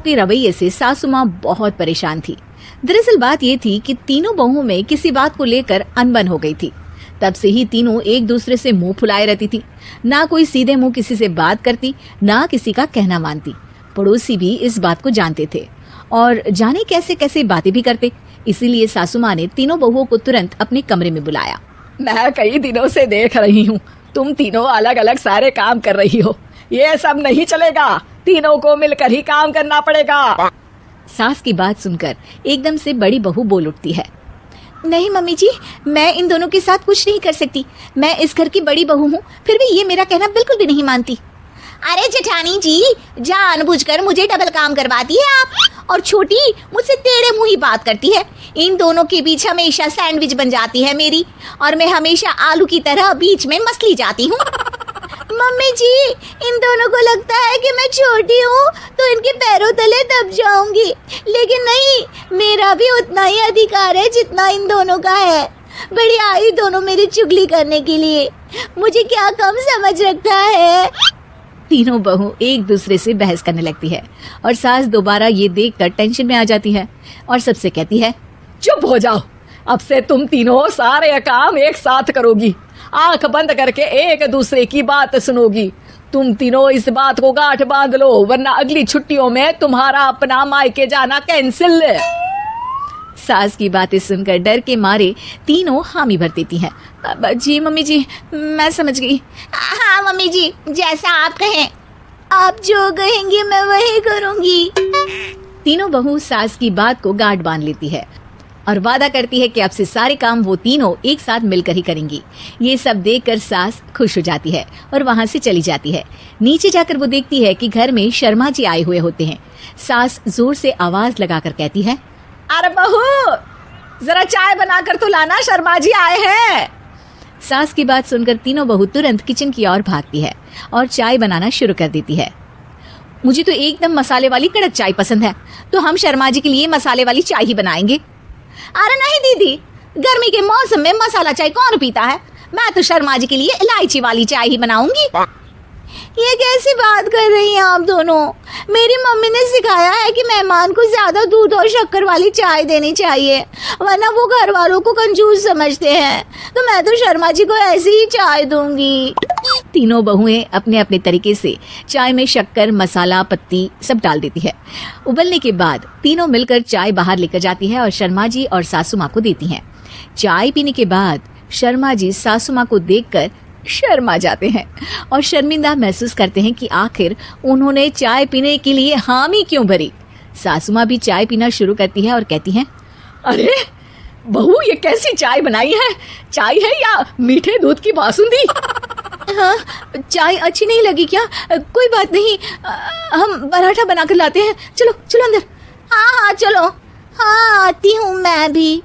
के रवैये से सासू माँ बहुत परेशान थी। दरअसल बात ये थी कि तीनों बहुओं में किसी बात को लेकर अनबन हो गई थी। तब से ही तीनों एक दूसरे से मुंह फुलाए रहती थी। ना कोई सीधे मुंह किसी से बात करती, ना किसी का कहना मानती। पड़ोसी भी इस बात को जानते थे और जाने कैसे कैसे बातें भी करते। इसीलिए सासू माँ ने तीनों बहुओं को तुरंत अपने कमरे में बुलाया। मैं कई दिनों से देख रही हूँ, तुम तीनों अलग अलग सारे काम कर रही हो। ये सब नहीं चलेगा, तीनों को मिलकर ही काम करना पड़ेगा। सास की बात सुनकर एकदम से बड़ी बहू बोल उठती है। नहीं मम्मी जी, मैं इन दोनों के साथ कुछ नहीं कर सकती। मैं इस घर की बड़ी बहू हूँ, फिर भी ये मेरा कहना बिल्कुल भी नहीं मानती। अरे जेठानी जी, जानबूझकर मुझे डबल काम करवाती है आप। और छोटी मुझसे टेढ़े मुंह ही बात करती है। इन दोनों के बीच हमेशा सैंडविच बन जाती है मेरी, और मैं हमेशा आलू की तरह बीच में मसली जाती हूँ। मम्मी जी, इन दोनों को लगता है कि मैं छोटी हूँ तो इनके पैरों तले दब जाऊंगी, लेकिन नहीं, मेरा भी उतना ही अधिकार है जितना इन दोनों का है। बड़ी आई दोनों मेरी चुगली करने के लिए, मुझे क्या कम समझ रखा है। तीनों बहू एक दूसरे से बहस करने लगती है और सास दोबारा ये देखकर टेंशन में आ जाती है और सबसे कहती है, चुप हो जाओ, अब से तुम तीनों सारे काम एक साथ करोगी। आंख बंद करके एक दूसरे की बात सुनोगी। तुम तीनों इस बात को गांठ बांध लो, वरना अगली छुट्टियों में तुम्हारा अपना मायके जाना कैंसिल। सास की बातें सुनकर डर के मारे तीनों हामी भर देती हैं। जी मम्मी जी, मैं समझ गई। हाँ मम्मी जी, जैसा आप कहें। आप जो कहेंगे मैं वही करूंगी। तीनों बहू सास की बात को गांठ बांध लेती है और वादा करती है कि अब से सारे काम वो तीनों एक साथ मिलकर ही करेंगी। ये सब देखकर सास खुश हो जाती है और वहाँ से चली जाती है। नीचे जाकर वो देखती है कि घर में शर्मा जी आए हुए होते हैं। सास जोर से आवाज लगाकर कहती है, अरे बहू, जरा चाय बनाकर तो लाना, शर्मा जी आए हैं। सास की बात सुनकर तीनों बहू तुरंत किचन की ओर भागती है और चाय बनाना शुरू कर देती है। मुझे तो एकदम मसाले वाली कड़क चाय पसंद है, तो हम शर्मा जी के लिए मसाले वाली चाय ही बनाएंगे। अरे नहीं दीदी, गर्मी के मौसम में मसाला चाय कौन पीता है। मैं तो शर्मा जी के लिए इलायची वाली चाय ही बनाऊंगी। ये कैसी बात कर रही हैं आप दोनों। मेरी मम्मी ने सिखाया है कि मेहमान को ज्यादा दूध और शक्कर वाली चाय देनी चाहिए, वरना वो घर वालों को कंजूस समझते हैं। तो मैं तो शर्मा जी को ऐसी ही चाय दूंगी। तीनों बहुएं अपने अपने तरीके से चाय में शक्कर, मसाला, पत्ती सब डाल देती है। उबलने के बाद तीनों मिलकर चाय बाहर लेकर जाती है और शर्मा जी और सासू माँ को देती हैं। चाय पीने के बाद शर्मा जी सासू माँ को देखकर शर्मा जाते हैं और शर्मिंदा महसूस करते हैं कि आखिर उन्होंने चाय पीने के लिए हामी क्यों भरी। सासू माँ भी चाय पीना शुरू करती है और कहती हैं, अरे बहू, ये कैसी चाय बनाई है? चाय है या मीठे दूध की बासुंदी? हाँ, चाय अच्छी नहीं लगी क्या? कोई बात नहीं, हम पराठा बनाकर लाते हैं। चलो चलो अंदर। हाँ चलो। हाँ, आती हूँ मैं भी।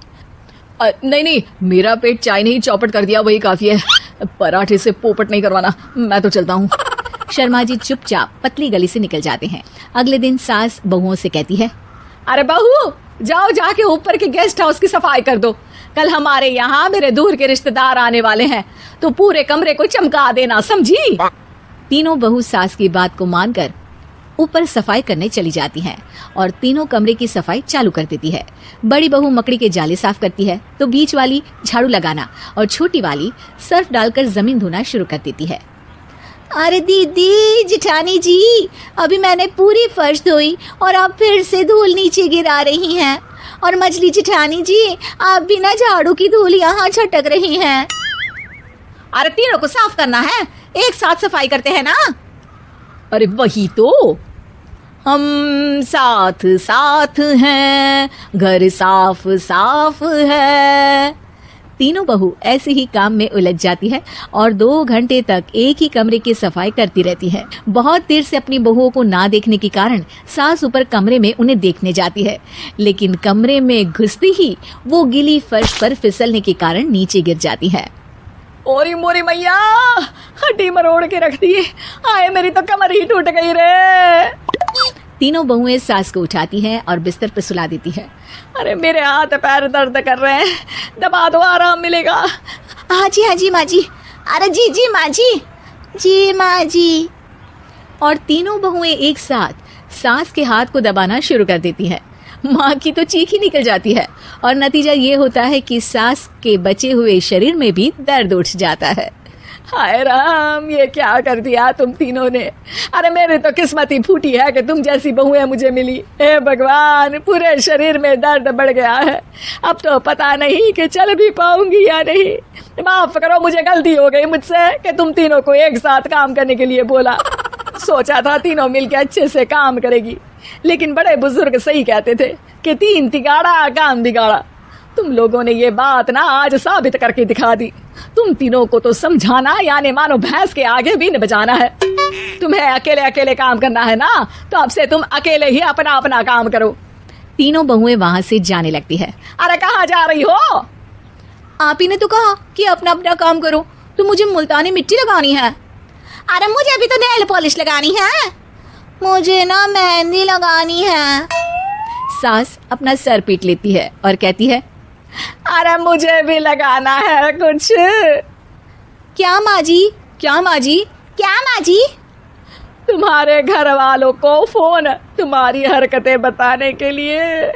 नहीं, मेरा पेट चाय ने ही चौपट कर दिया, वही काफी है। पराठे से पोपट नहीं करवाना, मैं तो चलता हूँ। शर्मा जी चुपचाप पतली गली से निकल जाते हैं। अगले दिन सास बहुओं से कहती है, अरे बहू, जाओ जाके ऊपर के गेस्ट हाउस की सफाई कर दो। कल हमारे यहाँ मेरे दूर के रिश्तेदार आने वाले हैं, तो पूरे कमरे को चमका देना, समझी? तीनों बहू सास की बात को मानकर ऊपर सफाई करने चली जाती हैं और तीनों कमरे की सफाई चालू कर देती है। बड़ी बहू मकड़ी के जाले साफ करती है तो बीच वाली झाड़ू लगाना और छोटी वाली सर्फ डालकर जमीन धोना शुरू कर देती है। अरे दीदी, जेठानी जी, अभी मैंने पूरी फर्श धोई और आप फिर से धूल नीचे गिरा रही हैं। और मछली जेठानी जी, आप बिना झाड़ू की धूल यहाँ छटक रही हैं। अरे तीनों को साफ करना है, एक साथ सफाई करते हैं ना। अरे वही तो, हम साथ साथ हैं, घर साफ साफ है। तीनों बहू ऐसे ही काम में उलझ जाती है और 2 घंटे तक एक ही कमरे की सफाई करती रहती है। बहुत देर से अपनी बहुओं को ना देखने के कारण सास ऊपर कमरे में उन्हें देखने जाती है, लेकिन कमरे में घुसते ही वो गीली फर्श पर फिसलने के कारण नीचे गिर जाती है। ओरी मोरी मैया, हड्डी मरोड़ के रख दी। आए, मेरी तो कमर ही टूट गई रे। तीनों बहुएं सास को उठाती हैं और बिस्तर पर सुला देती है। अरे मेरे हाथ पैर दर्द कर रहे हैं, दबा दो, आराम मिलेगा। हाँ जी माँ जी। अरे जी माँ जी, जी माँ जी। और तीनों बहुएं एक साथ सास के हाथ को दबाना शुरू कर देती है। माँ की तो चीख ही निकल जाती है और नतीजा ये होता है कि सास के बचे हुए शरीर में भी दर्द उठ जाता है। हाय राम, ये क्या कर दिया तुम तीनों ने। अरे मेरी तो किस्मत ही फूटी है कि तुम जैसी बहुएं मुझे मिली। हे भगवान, पूरे शरीर में दर्द बढ़ गया है। अब तो पता नहीं कि चल भी पाऊंगी या नहीं। माफ करो, मुझे गलती हो गई मुझसे कि तुम तीनों को एक साथ काम करने के लिए बोला। सोचा था तीनों मिलके अच्छे से काम करेगी, लेकिन बड़े बुजुर्ग सही कहते थे कि 3 तिगाड़ा काम बिगाड़ा। तुम लोगों ने ये बात ना आज साबित करके दिखा दी। तुम तीनों को तो समझाना यानी मानो भैंस के आगे भी न बजाना है। तुम्हें अकेले अकेले काम करना है ना, तो अब से तुम अकेले ही अपना अपना काम करो। तीनों बहुएं वहां से जाने लगती है। अरे कहाँ जा रही हो? आप ही ने तो कहा कि अपना अपना काम करो, तो मुझे मुल्तानी मिट्टी लगानी है। अरे मुझे अभी तो नेल पॉलिश लगानी है। मुझे ना मेहंदी लगानी है। सास अपना सर पीट लेती है और कहती है, अरे मुझे भी लगाना है कुछ। क्या माँ जी? क्या माँ जी? क्या माँ जी? तुम्हारे घर वालों को फोन तुम्हारी हरकतें बताने के लिए।